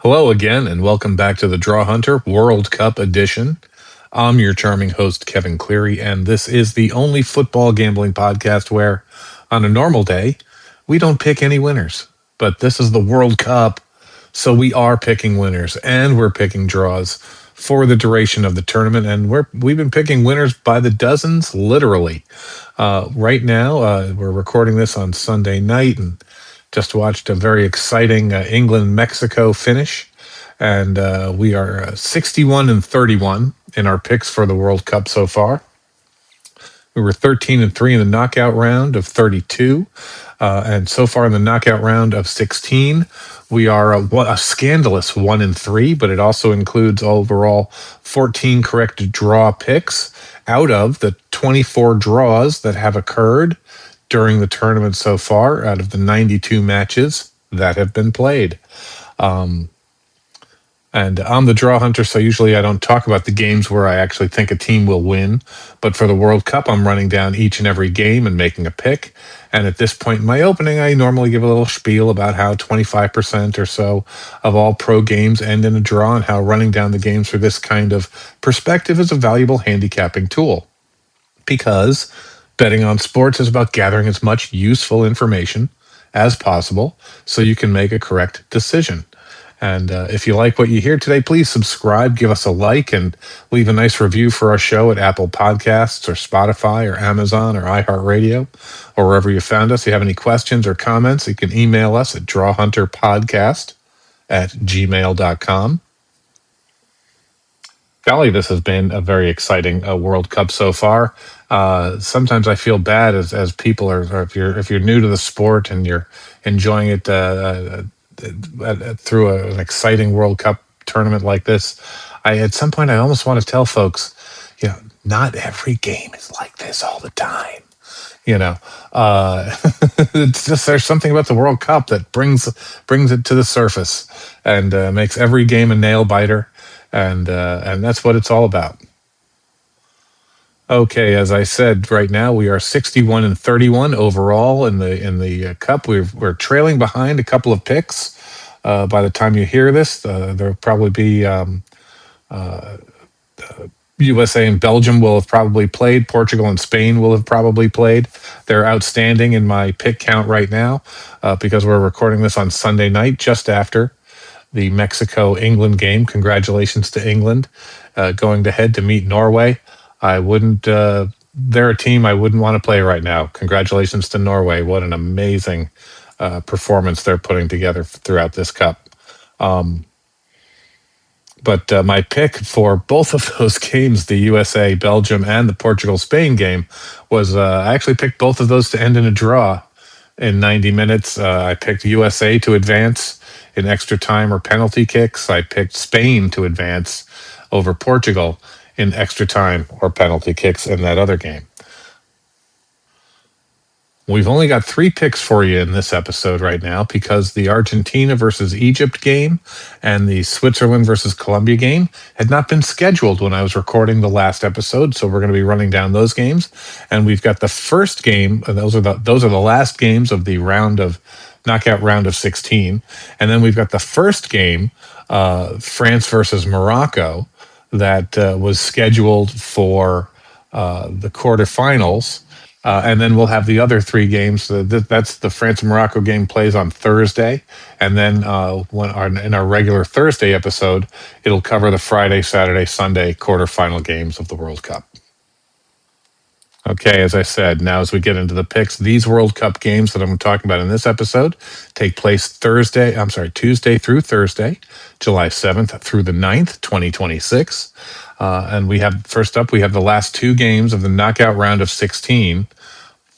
Hello again, and welcome back to the Drawhunter World Cup edition. I'm your charming host, Kevin Cleary, and this is the only football gambling podcast where, on a normal day, we don't pick any winners. But this is the World Cup, so we are picking winners, and we're picking draws for the duration of the tournament, and we've been picking winners by the dozens, literally. Right now, we're recording this on Sunday night, and just watched a very exciting England-Mexico finish, and we are 61-31 in our picks for the World Cup so far. We were 13-3 in the knockout round of 32, and so far in the knockout round of 16, we are a scandalous 1-3. But it also includes overall 14 correct draw picks out of the 24 draws that have occurred during the tournament so far, out of the 92 matches that have been played. And I'm the draw hunter, so usually I don't talk about the games where I actually think a team will win. But for the World Cup, I'm running down each and every game and making a pick. And at this point in my opening, I normally give a little spiel about how 25% or so of all pro games end in a draw, and how running down the games for this kind of perspective is a valuable handicapping tool. Because betting on sports is about gathering as much useful information as possible so you can make a correct decision. And if you like what you hear today, please subscribe, give us a like, and leave a nice review for our show at Apple Podcasts or Spotify or Amazon or iHeartRadio or wherever you found us. If you have any questions or comments, you can email us at drawhunterpodcast@gmail.com. Golly, this has been a very exciting World Cup so far. Sometimes I feel bad as people are, or if you're new to the sport and you're enjoying it through an exciting World Cup tournament like this. At some point I almost want to tell folks, not every game is like this all the time. It's just there's something about the World Cup that brings it to the surface and makes every game a nail biter, and that's what it's all about. Okay, as I said, right now we are 61-31 overall in the cup. We're trailing behind a couple of picks. By the time you hear this, there'll probably be USA and Belgium will have probably played. Portugal and Spain will have probably played. They're outstanding in my pick count right now because we're recording this on Sunday night, just after the Mexico-England game. Congratulations to England going ahead to meet Norway. I wouldn't. They're a team I wouldn't want to play right now. Congratulations to Norway. What an amazing performance they're putting together throughout this cup. But my pick for both of those games, the USA, Belgium, and the Portugal, Spain game, was I actually picked both of those to end in a draw in 90 minutes. I picked USA to advance in extra time or penalty kicks. I picked Spain to advance over Portugal in extra time or penalty kicks in that other game. We've only got 3 picks for you in this episode right now because the Argentina versus Egypt game and the Switzerland versus Colombia game had not been scheduled when I was recording the last episode. So we're going to be running down those games. And we've got the first game. Those are the last games of the knockout round of 16. And then we've got the first game, France versus Morocco, that was scheduled for the quarterfinals. And then we'll have the other 3 games. That's the France and Morocco game plays on Thursday. And then in our regular Thursday episode, it'll cover the Friday, Saturday, Sunday quarterfinal games of the World Cup. Okay, as I said, now as we get into the picks, these World Cup games that I'm talking about in this episode take place Tuesday through Thursday, July 7th through the 9th, 2026. And first up, we have the last 2 games of the knockout round of 16.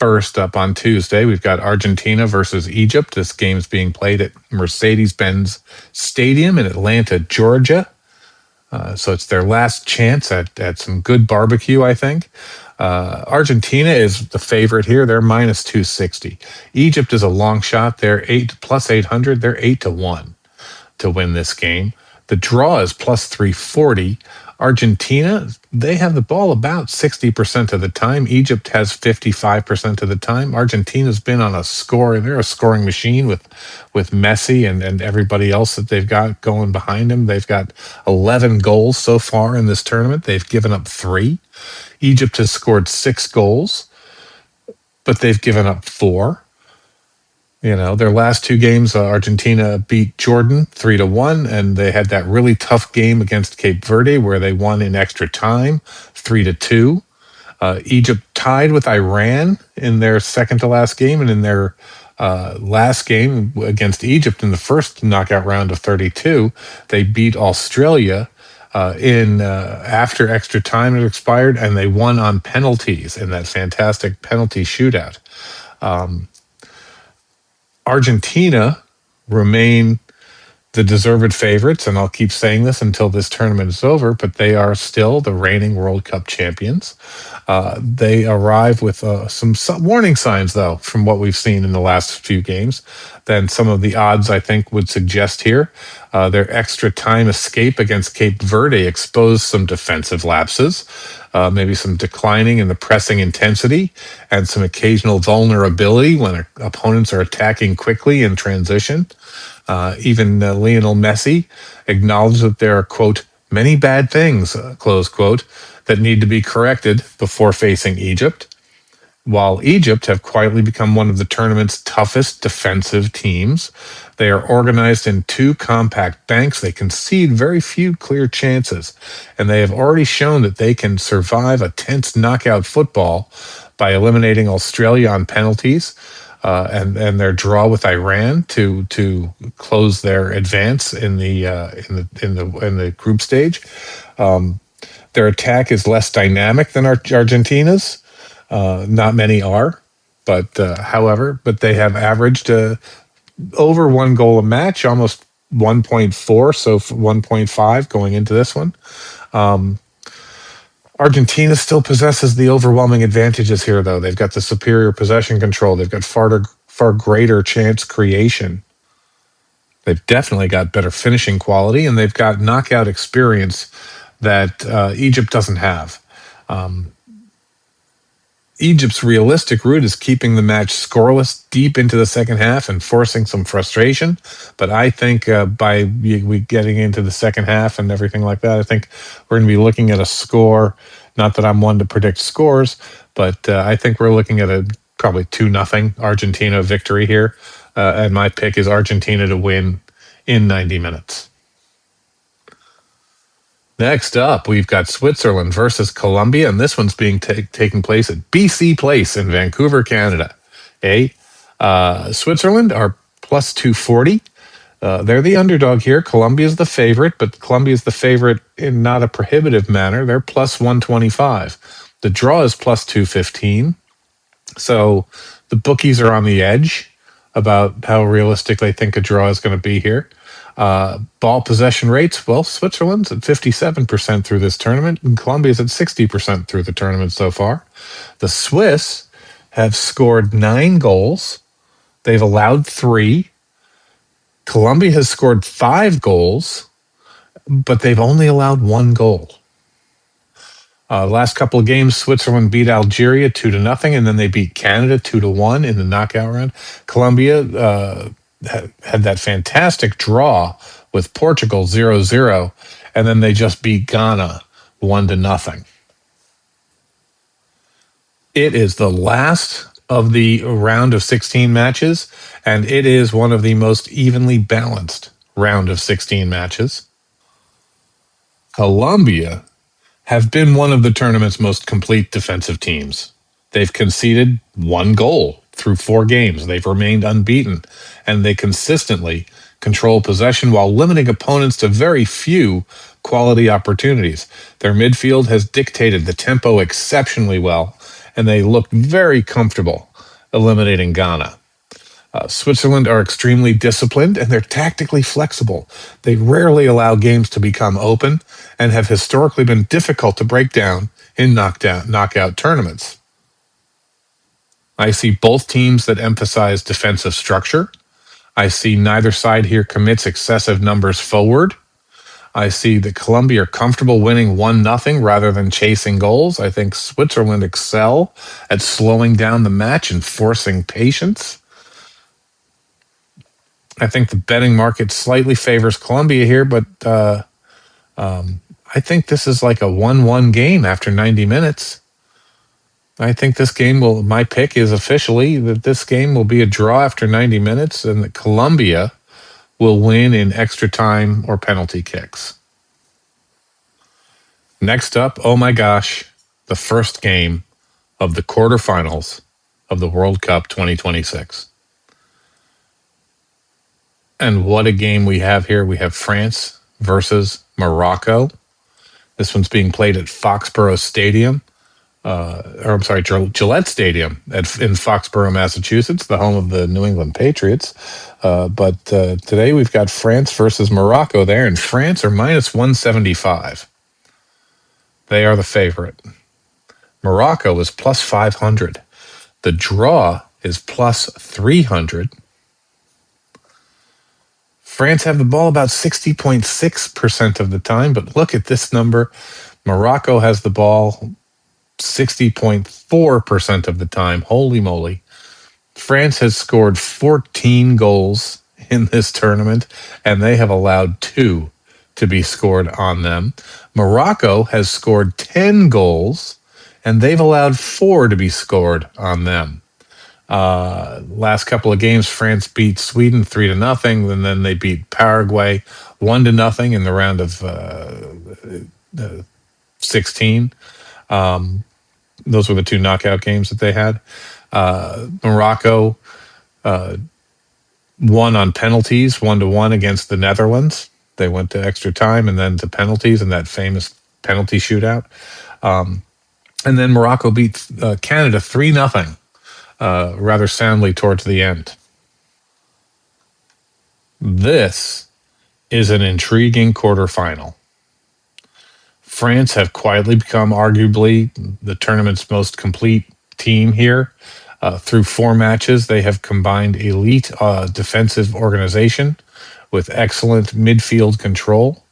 First up on Tuesday, we've got Argentina versus Egypt. This game is being played at Mercedes-Benz Stadium in Atlanta, Georgia. So it's their last chance at some good barbecue, I think. Argentina is the favorite here. They're minus 260. Egypt is a long shot. They're plus 800. They're 8-1 to win this game. The draw is plus 340. Argentina, they have the ball about 60% of the time. Egypt has 55% of the time. Argentina's been on a score. They're a scoring machine with Messi and everybody else that they've got going behind them. They've got 11 goals so far in this tournament. They've given up 3. Egypt has scored 6 goals, but they've given up 4. Their last 2 games, Argentina beat Jordan 3-1, and they had that really tough game against Cape Verde where they won in extra time 3-2. Egypt tied with Iran in their second to last game, and in their last game against Egypt in the first knockout round of 32, they beat Australia in after extra time had expired, and they won on penalties in that fantastic penalty shootout. Argentina remain the deserved favorites, and I'll keep saying this until this tournament is over, but they are still the reigning World Cup champions. They arrive with some warning signs, though, from what we've seen in the last few games, than some of the odds, I think, would suggest here. Their extra time escape against Cape Verde exposed some defensive lapses, maybe some declining in the pressing intensity, and some occasional vulnerability when opponents are attacking quickly in transition. Even Lionel Messi acknowledged that there are, quote, many bad things, close quote, that need to be corrected before facing Egypt. While Egypt have quietly become one of the tournament's toughest defensive teams, they are organized in 2 compact banks. They concede very few clear chances, and they have already shown that they can survive a tense knockout football by eliminating Australia on penalties. And their draw with Iran to close their advance in the group stage. Their attack is less dynamic than Argentina's. Not many are, but they have averaged over 1 goal a match, almost 1.4, so 1.5 going into this one. Argentina still possesses the overwhelming advantages here, though. They've got the superior possession control. They've got far greater chance creation. They've definitely got better finishing quality, and they've got knockout experience that Egypt doesn't have. Egypt's realistic route is keeping the match scoreless deep into the second half and forcing some frustration. But I think by we getting into the second half and everything like that, I think we're going to be looking at a score. Not that I'm one to predict scores, but I think we're looking at a probably 2-0 Argentina victory here. And my pick is Argentina to win in 90 minutes. Next up, we've got Switzerland versus Colombia, and this one's being taking place at BC Place in Vancouver, Canada. Switzerland are plus 240. They're the underdog here. Colombia is the favorite, but Colombia is the favorite in not a prohibitive manner. They're plus 125. The draw is plus 215. So the bookies are on the edge about how realistic they think a draw is going to be here. Ball possession rates, well, Switzerland's at 57% through this tournament, and Colombia's at 60% through the tournament so far. The Swiss have scored 9 goals. They've allowed 3. Colombia has scored 5 goals, but they've only allowed 1 goal. Last couple of games, Switzerland beat Algeria 2-0, and then they beat Canada 2-1 in the knockout round. Colombia had that fantastic draw with Portugal 0-0, and then they just beat Ghana 1-0. It is the last of the round of 16 matches, and it is one of the most evenly balanced round of 16 matches. Colombia have been one of the tournament's most complete defensive teams. They've conceded 1 goal through 4 games. They've remained unbeaten, and they consistently control possession while limiting opponents to very few quality opportunities. Their midfield has dictated the tempo exceptionally well, and they look very comfortable eliminating Ghana. Switzerland are extremely disciplined, and they're tactically flexible. They rarely allow games to become open and have historically been difficult to break down in knockout tournaments. I see both teams that emphasize defensive structure. I see neither side here commits excessive numbers forward. I see that Colombia are comfortable winning 1-0 rather than chasing goals. I think Switzerland excel at slowing down the match and forcing patience. I think the betting market slightly favors Colombia here, but I think this is like a 1-1 game after 90 minutes. I think this game my pick is officially that this game will be a draw after 90 minutes and that Colombia will win in extra time or penalty kicks. Next up, oh my gosh, the first game of the quarterfinals of the World Cup 2026. And what a game we have here. We have France versus Morocco. This one's being played at Foxborough Stadium, Gillette Stadium in Foxborough, Massachusetts, the home of the New England Patriots. But today we've got France versus Morocco there, and France are minus 175. They are the favorite. Morocco is plus 500. The draw is plus 300. France have the ball about 60.6% of the time, but look at this number. Morocco has the ball 60.4% of the time. Holy moly. France has scored 14 goals in this tournament, and they have allowed 2 to be scored on them. Morocco has scored 10 goals, and they've allowed 4 to be scored on them. Last couple of games, France beat Sweden 3-0, and then they beat Paraguay 1-0 in the round of 16. Those were the 2 knockout games that they had. Morocco won on penalties 1-1 against the Netherlands. They went to extra time and then to penalties in that famous penalty shootout. And then Morocco beat Canada 3-0. Rather soundly towards the end. This is an intriguing quarterfinal. France have quietly become arguably the tournament's most complete team here. Through 4 matches, they have combined elite defensive organization with excellent midfield control.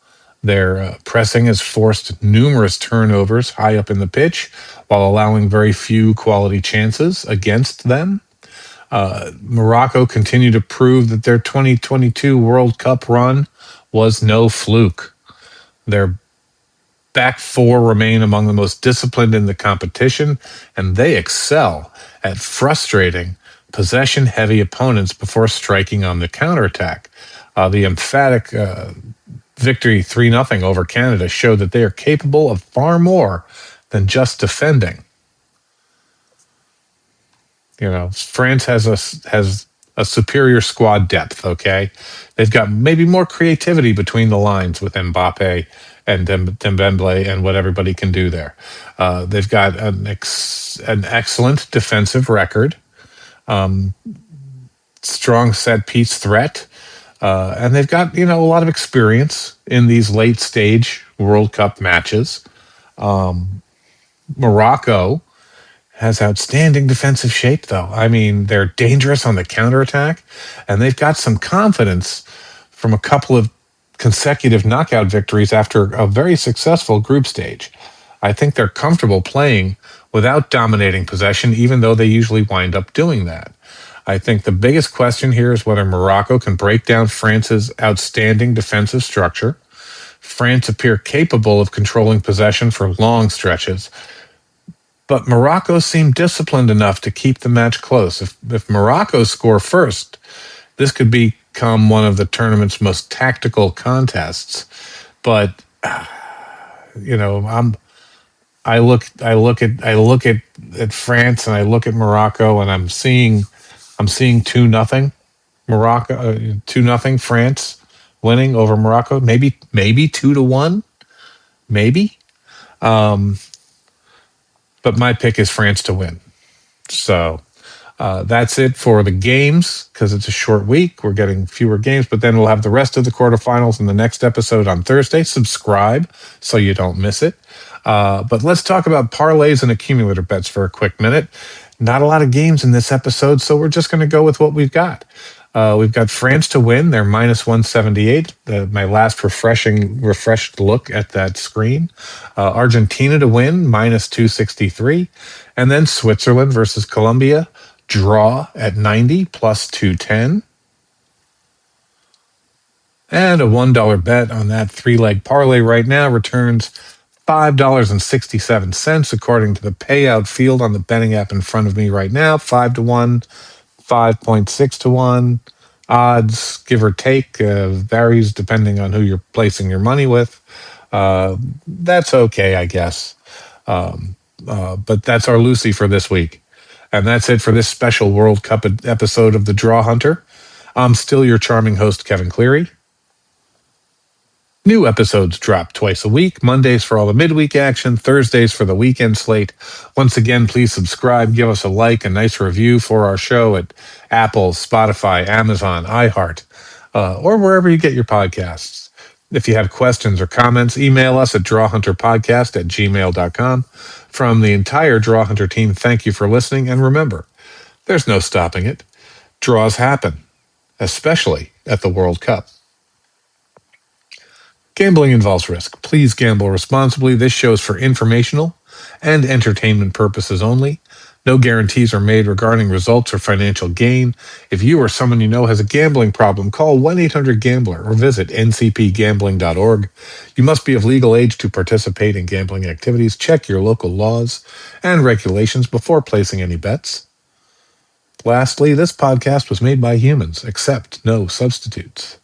Their pressing has forced numerous turnovers high up in the pitch while allowing very few quality chances against them. Morocco continue to prove that their 2022 World Cup run was no fluke. Their back 4 remain among the most disciplined in the competition, and they excel at frustrating possession-heavy opponents before striking on the counterattack. The emphatic victory 3-0 over Canada showed that they are capable of far more than just defending. You know, France has a superior squad depth, okay? They've got maybe more creativity between the lines with Mbappe and Dembele and what everybody can do there. They've got an excellent defensive record, strong set-piece threat, and they've got, a lot of experience in these late-stage World Cup matches. Morocco has outstanding defensive shape, though. I mean, they're dangerous on the counterattack, and they've got some confidence from a couple of consecutive knockout victories after a very successful group stage. I think they're comfortable playing without dominating possession, even though they usually wind up doing that. I think the biggest question here is whether Morocco can break down France's outstanding defensive structure. France appear capable of controlling possession for long stretches, but Morocco seemed disciplined enough to keep the match close. If Morocco score first, this could become one of the tournament's most tactical contests. But I look at France and I look at Morocco, and I'm seeing 2-0 Morocco, 2-0 France winning over Morocco. Maybe 2-1, maybe. But my pick is France to win. So that's it for the games, because it's a short week. We're getting fewer games, but then we'll have the rest of the quarterfinals in the next episode on Thursday. Subscribe so you don't miss it. But let's talk about parlays and accumulator bets for a quick minute. Not a lot of games in this episode, so we're just going to go with what we've got. We've got France to win. They're minus 178. My last refreshed look at that screen. Argentina to win, minus 263. And then Switzerland versus Colombia, draw at 90, plus 210. And a $1 bet on that three-leg parlay right now returns $5.67, according to the payout field on the betting app in front of me right now. 5 to 1, 5.6 to 1. Odds, give or take, varies depending on who you're placing your money with. That's okay, I guess. But that's our Lucy for this week. And that's it for this special World Cup episode of the Drawhunter. I'm still your charming host, Kevin Cleary. New episodes drop twice a week, Mondays for all the midweek action, Thursdays for the weekend slate. Once again, please subscribe, give us a like, a nice review for our show at Apple, Spotify, Amazon, iHeart, or wherever you get your podcasts. If you have questions or comments, email us at drawhunterpodcast@gmail.com. From the entire Drawhunter team, thank you for listening, and remember, there's no stopping it. Draws happen, especially at the World Cup. Gambling involves risk. Please gamble responsibly. This show is for informational and entertainment purposes only. No guarantees are made regarding results or financial gain. If you or someone you know has a gambling problem, call 1-800-GAMBLER or visit ncpgambling.org. You must be of legal age to participate in gambling activities. Check your local laws and regulations before placing any bets. Lastly, this podcast was made by humans, except no substitutes.